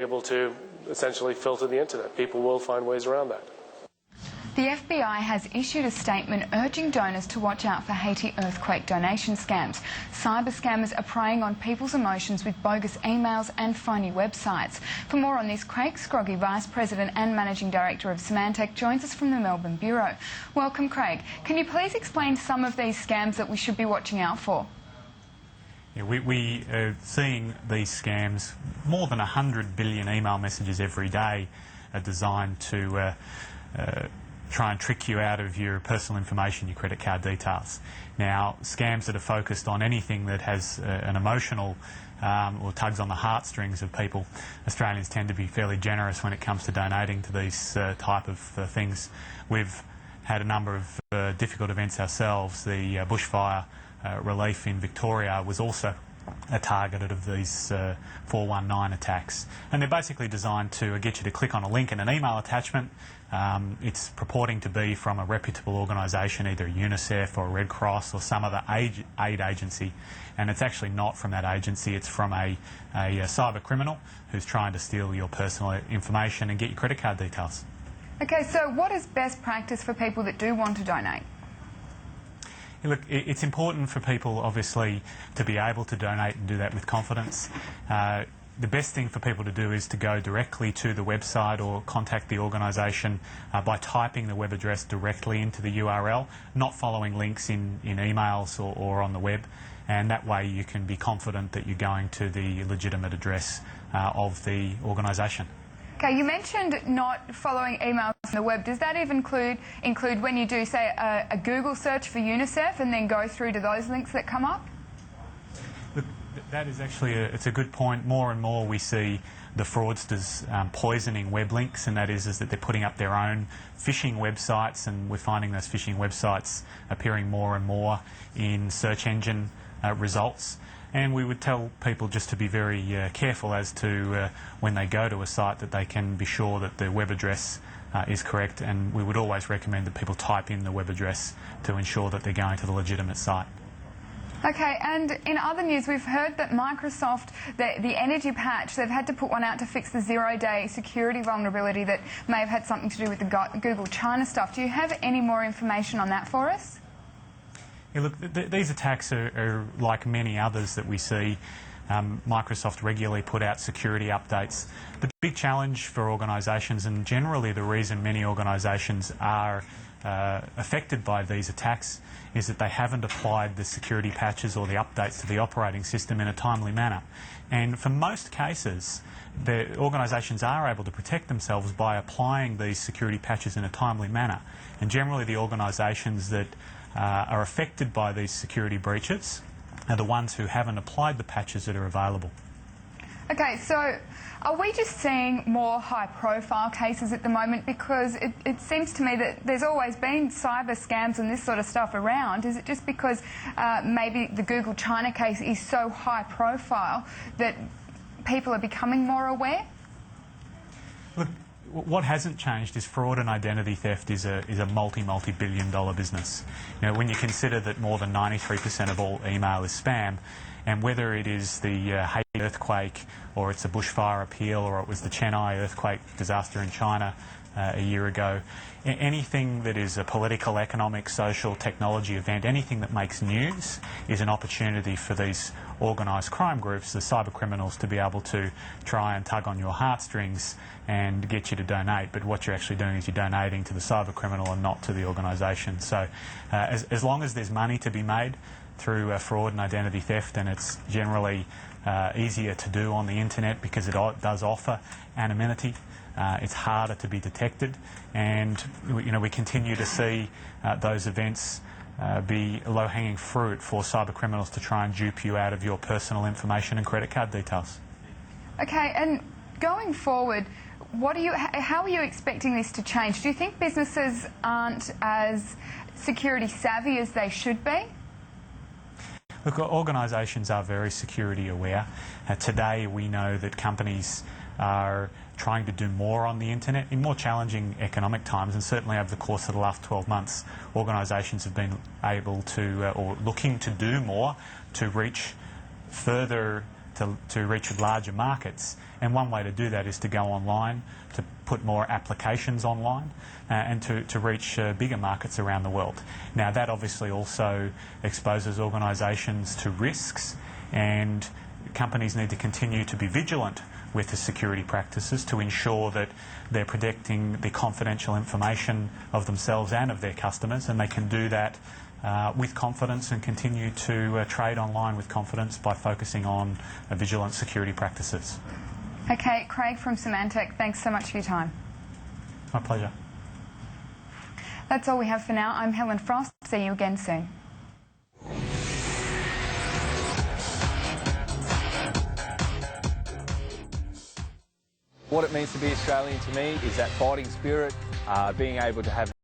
able to essentially filter the internet. People will find ways around that. The FBI has issued a statement urging donors to watch out for Haiti earthquake donation scams. Cyber scammers are preying on people's emotions with bogus emails and phony websites. For more on this, Craig Scroggie, Vice President and Managing Director of Symantec, joins us from the Melbourne Bureau. Welcome, Craig. Can you please explain some of these scams that we should be watching out for? Yeah, we are seeing these scams. More than 100 billion email messages every day are designed to try and trick you out of your personal information, your credit card details. Now, scams that are focused on anything that has an emotional or tugs on the heartstrings of people, Australians tend to be fairly generous when it comes to donating to these type of things. We've had a number of difficult events ourselves. The bushfire relief in Victoria was also a target of these 419 attacks, and they're basically designed to get you to click on a link in an email attachment. It's purporting to be from a reputable organisation, either UNICEF or Red Cross or some other aid agency, and it's actually not from that agency. It's from a cyber criminal who's trying to steal your personal information and get your credit card details. Okay, so what is best practice for people that do want to donate? Look, it's important for people, obviously, to be able to donate and do that with confidence. The best thing for people to do is to go directly to the website or contact the organisation by typing the web address directly into the URL, not following links in emails or on the web, and that way you can be confident that you're going to the legitimate address of the organisation. Okay, you mentioned not following emails on the web. Does that even include when you do, say, a Google search for UNICEF and then go through to those links that come up? Look, that is actually it's a good point. More and more we see the fraudsters poisoning web links, and that is that they're putting up their own phishing websites, and we're finding those phishing websites appearing more and more in search engine results. And we would tell people just to be very careful as to when they go to a site that they can be sure that the web address is correct, and we would always recommend that people type in the web address to ensure that they're going to the legitimate site. Okay, and in other news, we've heard that Microsoft, the energy patch, they've had to put one out to fix the zero-day security vulnerability that may have had something to do with the Google China stuff. Do you have any more information on that for us? Yeah, look, these attacks are like many others that we see. Microsoft regularly put out security updates. The big challenge for organisations, and generally the reason many organisations are affected by these attacks, is that they haven't applied the security patches or the updates to the operating system in a timely manner. And for most cases, the organisations are able to protect themselves by applying these security patches in a timely manner. And generally the organisations that are affected by these security breaches are the ones who haven't applied the patches that are available. Okay, so are we just seeing more high-profile cases at the moment? Because it seems to me that there's always been cyber scams and this sort of stuff around. Is it just because maybe the Google China case is so high-profile that people are becoming more aware? Look, what hasn't changed is fraud and identity theft is a multi-billion-dollar business. You know, when you consider that more than 93% of all email is spam, and whether it is the Haiti earthquake, or it's a bushfire appeal, or it was the Chennai earthquake disaster in China a year ago, anything that is a political, economic, social, technology event, anything that makes news is an opportunity for these organised crime groups, the cyber criminals, to be able to try and tug on your heartstrings and get you to donate. But what you're actually doing is you're donating to the cyber criminal and not to the organisation. So as long as there's money to be made through fraud and identity theft, and it's generally easier to do on the internet because it does offer anonymity, it's harder to be detected, and we continue to see those events be low-hanging fruit for cyber criminals to try and dupe you out of your personal information and credit card details. Okay, and going forward, how are you expecting this to change? Do you think businesses aren't as security savvy as they should be? Look, organisations are very security aware. Today we know that companies are trying to do more on the internet in more challenging economic times, and certainly over the course of the last 12 months organisations have been able to or looking to do more to reach further to reach larger markets. And one way to do that is to go online, to put more applications online, and to reach bigger markets around the world. Now, that obviously also exposes organisations to risks, and companies need to continue to be vigilant with the security practices to ensure that they're protecting the confidential information of themselves and of their customers, and they can do that with confidence and continue to trade online with confidence by focusing on vigilant security practices. Okay, Craig from Symantec, thanks so much for your time. My pleasure. That's all we have for now. I'm Helen Frost. See you again soon. What it means to be Australian to me is that fighting spirit, being able to have